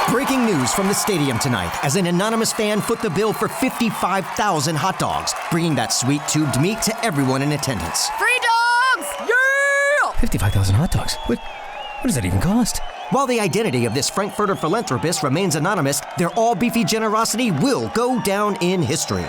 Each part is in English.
Breaking news from the stadium tonight as an anonymous fan foot the bill for 55,000 hot dogs, bringing that sweet tubed meat to everyone in attendance. Free dogs! Yeah! 55,000 hot dogs? What does that even cost? While the identity of this Frankfurter philanthropist remains anonymous, their all-beefy generosity will go down in history.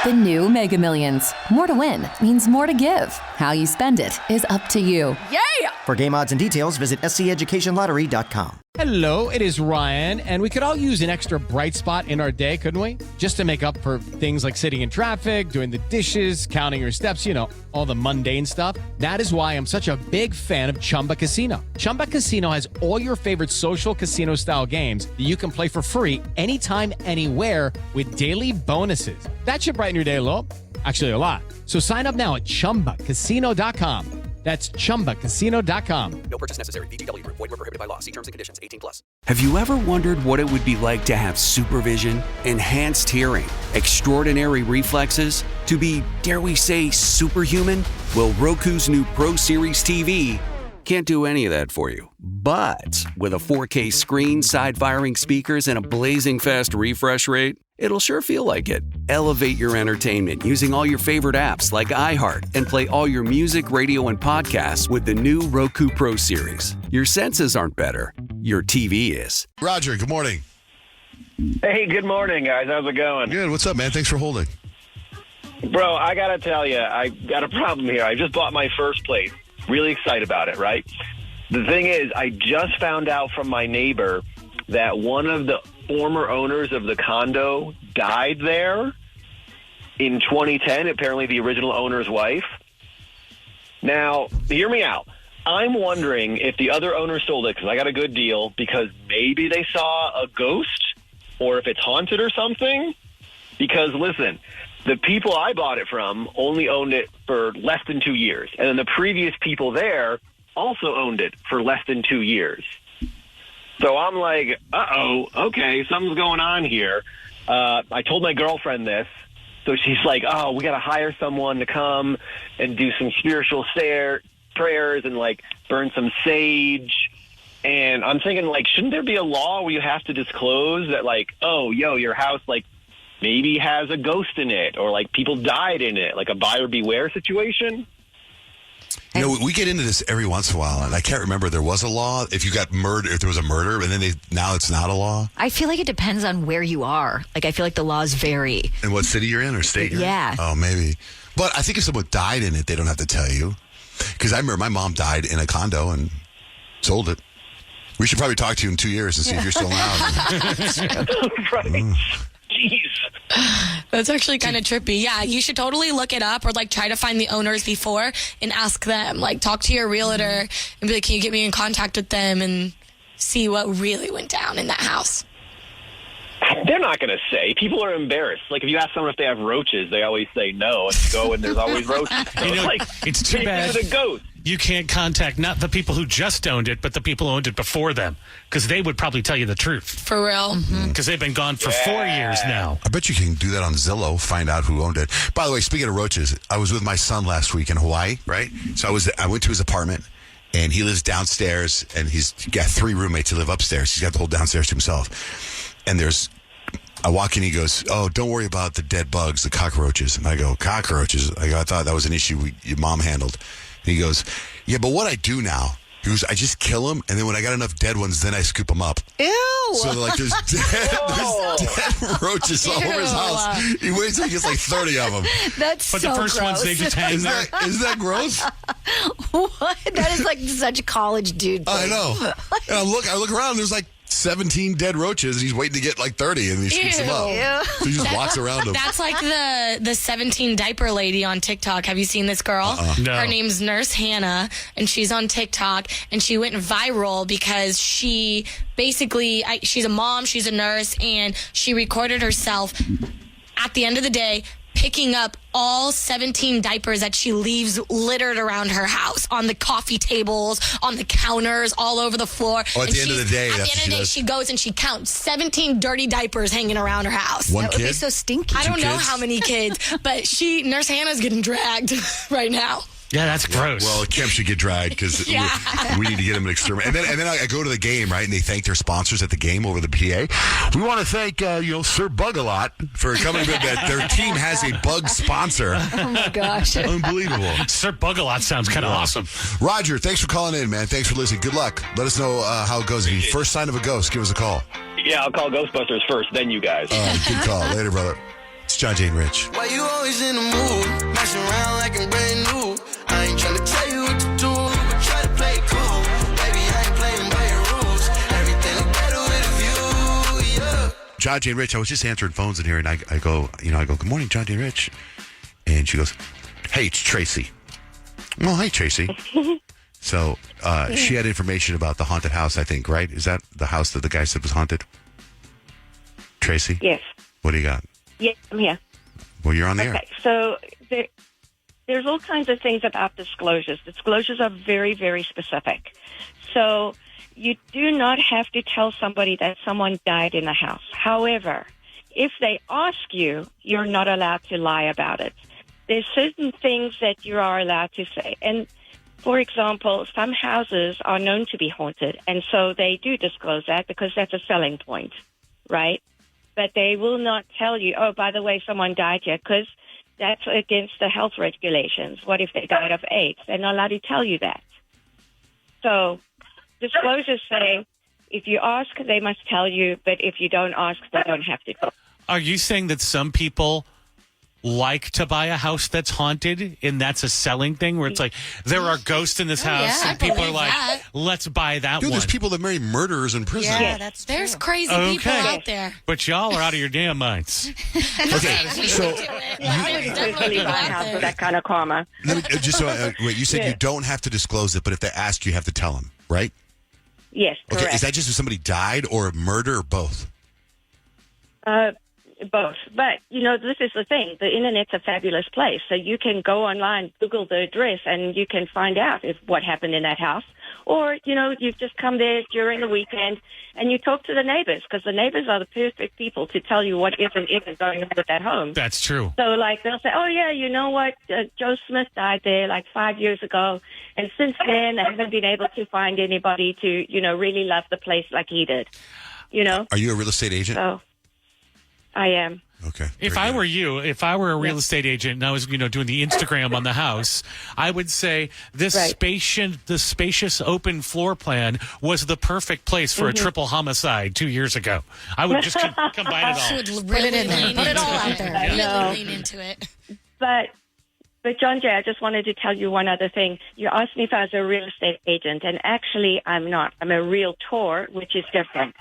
The new Mega Millions. More to win means more to give. How you spend it is up to you. Yeah! For game odds and details, visit sceducationlottery.com. Hello, it is Ryan, and we could all use an extra bright spot in our day, couldn't we? Just to make up for things like sitting in traffic, doing the dishes, counting your steps, all the mundane stuff. That is why I'm such a big fan of Chumba Casino. Chumba Casino has all your favorite social casino-style games that you can play for free anytime, anywhere with daily bonuses. That should brighten your day a little. Actually, a lot. So sign up now at ChumbaCasino.com. That's ChumbaCasino.com. No purchase necessary. VGW Group. Void where prohibited by law. See terms and conditions. 18+. Have you ever wondered what it would be like to have supervision, enhanced hearing, extraordinary reflexes, to be, dare we say, superhuman? Well, Roku's new Pro Series TV can't do any of that for you. But with a 4K screen, side-firing speakers, and a blazing fast refresh rate, it'll sure feel like it. Elevate your entertainment using all your favorite apps like iHeart and play all your music, radio, and podcasts with the new Roku Pro Series. Your senses aren't better. Your TV is. Roger, good morning. Hey, good morning, guys. How's it going? Good. What's up, man? Thanks for holding. Bro, I got to tell you, I got a problem here. I just bought my first place. Really excited about it, right? The thing is, I just found out from my neighbor that one of the former owners of the condo died there in 2010, apparently the original owner's wife. Now, hear me out. I'm wondering if the other owner sold it because I got a good deal because maybe they saw a ghost or if it's haunted or something. Because, listen, the people I bought it from only owned it for less than 2 years. And then the previous people there also owned it for less than 2 years. So I'm like, okay, something's going on here. I told my girlfriend this. So she's like, we got to hire someone to come and do some spiritual prayers and, burn some sage. And I'm thinking, shouldn't there be a law where you have to disclose that, your house, maybe has a ghost in it or, people died in it, like a buyer beware situation? We get into this every once in a while, and I can't remember there was a law if you got murdered, if there was a murder, and then now it's not a law. I feel like it depends on where you are. I feel like the laws vary. And what city you're in or state you're in? Oh, maybe. But I think if someone died in it, they don't have to tell you. Because I remember my mom died in a condo and sold it. We should probably talk to you in 2 years and see if you're still around. Right. Jeez. That's actually kind of trippy. Yeah, you should totally look it up or try to find the owners before and ask them. Talk to your realtor and be like, can you get me in contact with them and see what really went down in that house? They're not going to say. People are embarrassed. If you ask someone if they have roaches, they always say no. And you go and there's always roaches. So it's too bad. The ghost. You can't contact not the people who just owned it, but the people who owned it before them, because they would probably tell you the truth. For real. Because they've been gone for 4 years now. I bet you can do that on Zillow, find out who owned it. By the way, speaking of roaches, I was with my son last week in Hawaii, right? So I went to his apartment, and he lives downstairs, and he's got 3 roommates who live upstairs. He's got the whole downstairs to himself. And I walk in, he goes, don't worry about the dead bugs, the cockroaches. And I go, cockroaches? I thought that was an issue your mom handled. And he goes, yeah, but what I do now, he goes, I just kill them, and then when I got enough dead ones, then I scoop them up. Ew! So there's dead roaches all over his house. He waits till he gets 30 of them. That's but so the first gross. ones, they just hang there. Isn't that gross? What? That is such a college dude thing. I know. And I look around, there's 17 dead roaches, and he's waiting to get 30, and he scoops them up. Ew. So he just walks around them. That's like the 17 diaper lady on TikTok. Have you seen this girl? No. Her name's Nurse Hannah, and she's on TikTok, and she went viral because she basically, she's a mom, she's a nurse, and she recorded herself at the end of the day picking up all 17 diapers that she leaves littered around her house, on the coffee tables, on the counters, all over the floor. Oh, at the end of the day, At the end of the day, she goes and she counts 17 dirty diapers hanging around her house. One That would be kid? so stinky. I don't know how many kids, but Nurse Hannah's getting dragged right now. Yeah, that's gross. Well, Kemp should get dried because we need to get him an exterminate. And then I go to the game, right, and they thank their sponsors at the game over the PA. We want to thank, Sir Bug-A-Lot for coming. That their team has a bug sponsor. Oh, my gosh. Unbelievable. Sir Bug-A-Lot sounds kind of awesome. Roger, thanks for calling in, man. Thanks for listening. Good luck. Let us know how it goes. If you first sign of a ghost, give us a call. Yeah, I'll call Ghostbusters first, then you guys. All right, good call. Later, brother. It's John, Jay, and Rich. Why you always in the mood? Messing around like I'm brand new. I ain't trying to tell you what to do, but try to play it cool. Baby, I ain't playing by your rules. Everything look better with a view, yeah. John, Jay, and Rich, I was just answering phones in here, and I go, good morning, John, Jay, and Rich. And she goes, hey, it's Tracy. Well, hey, Tracy. So she had information about the haunted house, I think, right? Is that the house that the guy said was haunted? Tracy? Yes. What do you got? Yes, I'm here. Well, you're on the air. Okay, so there's all kinds of things about disclosures. Disclosures are very, very specific. So you do not have to tell somebody that someone died in the house. However, if they ask you, you're not allowed to lie about it. There's certain things that you are allowed to say. And, for example, some houses are known to be haunted, and so they do disclose that because that's a selling point, right? But they will not tell you, oh, by the way, someone died here, because that's against the health regulations. What if they died of AIDS? They're not allowed to tell you that. So disclosures say if you ask, they must tell you, but if you don't ask, they don't have to tell. Are you saying that some people like to buy a house that's haunted, and that's a selling thing where it's like there are ghosts in this house, and people are like, let's buy that one? There's people that marry murderers in prison. Yeah, there's crazy people out there. But y'all are out of your damn minds. Okay, so Usually buy a house with that kind of karma. Wait, you said you don't have to disclose it, but if they ask, you have to tell them, right? Yes, correct. Okay, is that just if somebody died or a murder or both? Both. But, this is the thing. The Internet's a fabulous place. So you can go online, Google the address, and you can find out what happened in that house. Or, you've just come there during the weekend and you talk to the neighbors, because the neighbors are the perfect people to tell you what is and isn't going on with that home. That's true. So, they'll say, oh, yeah, you know what? Joe Smith died there 5 years ago. And since then, I haven't been able to find anybody to, really love the place like he did. Are you a real estate agent? So, I am. Okay. If I were a real estate agent and I was, doing the Instagram on the house, I would say the spacious open floor plan was the perfect place for a triple homicide 2 years ago. I would just combine it all. Should really put it all out there. Really lean into it. But John Jay, I just wanted to tell you one other thing. You asked me if I was a real estate agent, and actually I'm not. I'm a realtor, which is different.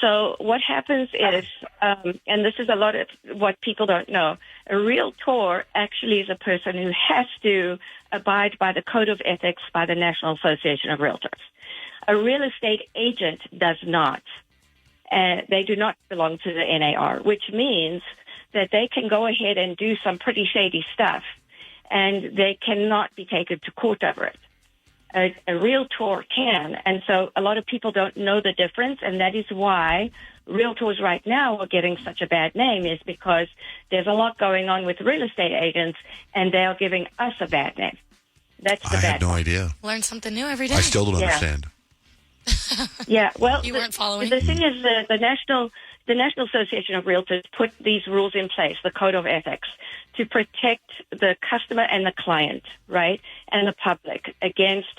So what happens is, and this is a lot of what people don't know, a realtor actually is a person who has to abide by the Code of Ethics by the National Association of Realtors. A real estate agent does not. They do not belong to the NAR, which means that they can go ahead and do some pretty shady stuff, and they cannot be taken to court over it. A realtor can, and so a lot of people don't know the difference, and that is why realtors right now are getting such a bad name, is because there's a lot going on with real estate agents, and they are giving us a bad name. That's the bad I had no idea. Learn something new every day. I still don't understand. Yeah, well, you weren't following. The thing is, the National Association of Realtors put these rules in place, the Code of Ethics, to protect the customer and the client, right, and the public against,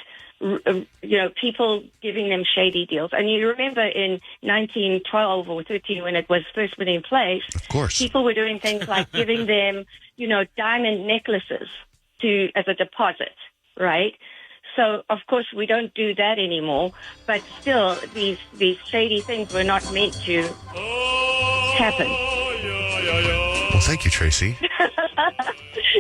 people giving them shady deals. And you remember in 1912 or 13 when it was first put in place, of course, people were doing things like giving them, diamond necklaces as a deposit, right? So, of course, we don't do that anymore, but still, these shady things were not meant to happen. Well, thank you, Tracy.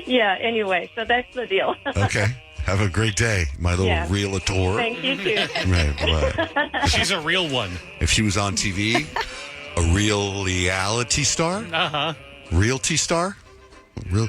Yeah, anyway, so that's the deal. Okay. Have a great day, my little realtor. Thank you, too. Right, she's a real one. If she was on TV, a real reality star? Uh-huh. Realty star? Real...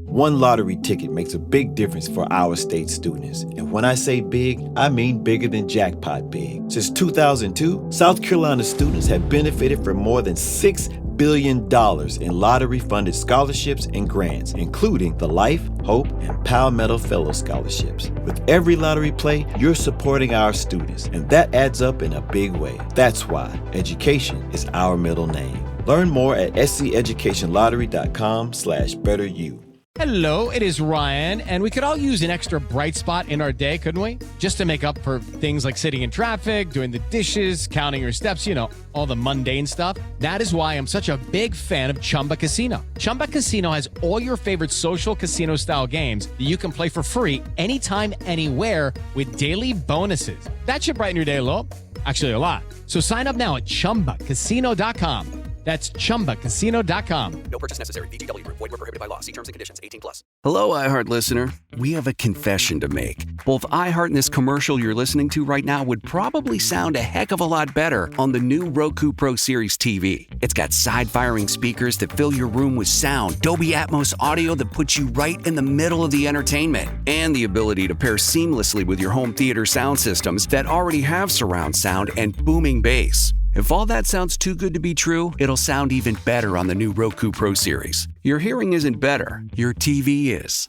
One lottery ticket makes a big difference for our state students. And when I say big, I mean bigger than jackpot big. Since 2002, South Carolina students have benefited from more than $6 billion in lottery-funded scholarships and grants, including the Life, Hope, and Palmetto Fellow Scholarships. With every lottery play, you're supporting our students, and that adds up in a big way. That's why education is our middle name. Learn more at sceducationlottery.com/betteryou. Hello, it is Ryan, and we could all use an extra bright spot in our day, couldn't we? Just to make up for things like sitting in traffic, doing the dishes, counting your steps, all the mundane stuff. That is why I'm such a big fan of Chumba Casino. Chumba Casino has all your favorite social casino-style games that you can play for free anytime, anywhere with daily bonuses. That should brighten your day a little. Actually, a lot. So sign up now at ChumbaCasino.com. That's ChumbaCasino.com. No purchase necessary. VGW Group. Void where prohibited by law. See terms and conditions. 18+. Hello, iHeart listener. We have a confession to make. Both iHeart and this commercial you're listening to right now would probably sound a heck of a lot better on the new Roku Pro Series TV. It's got side-firing speakers that fill your room with sound, Dolby Atmos audio that puts you right in the middle of the entertainment, and the ability to pair seamlessly with your home theater sound systems that already have surround sound and booming bass. If all that sounds too good to be true, it'll sound even better on the new Roku Pro Series. Your hearing isn't better, your TV is.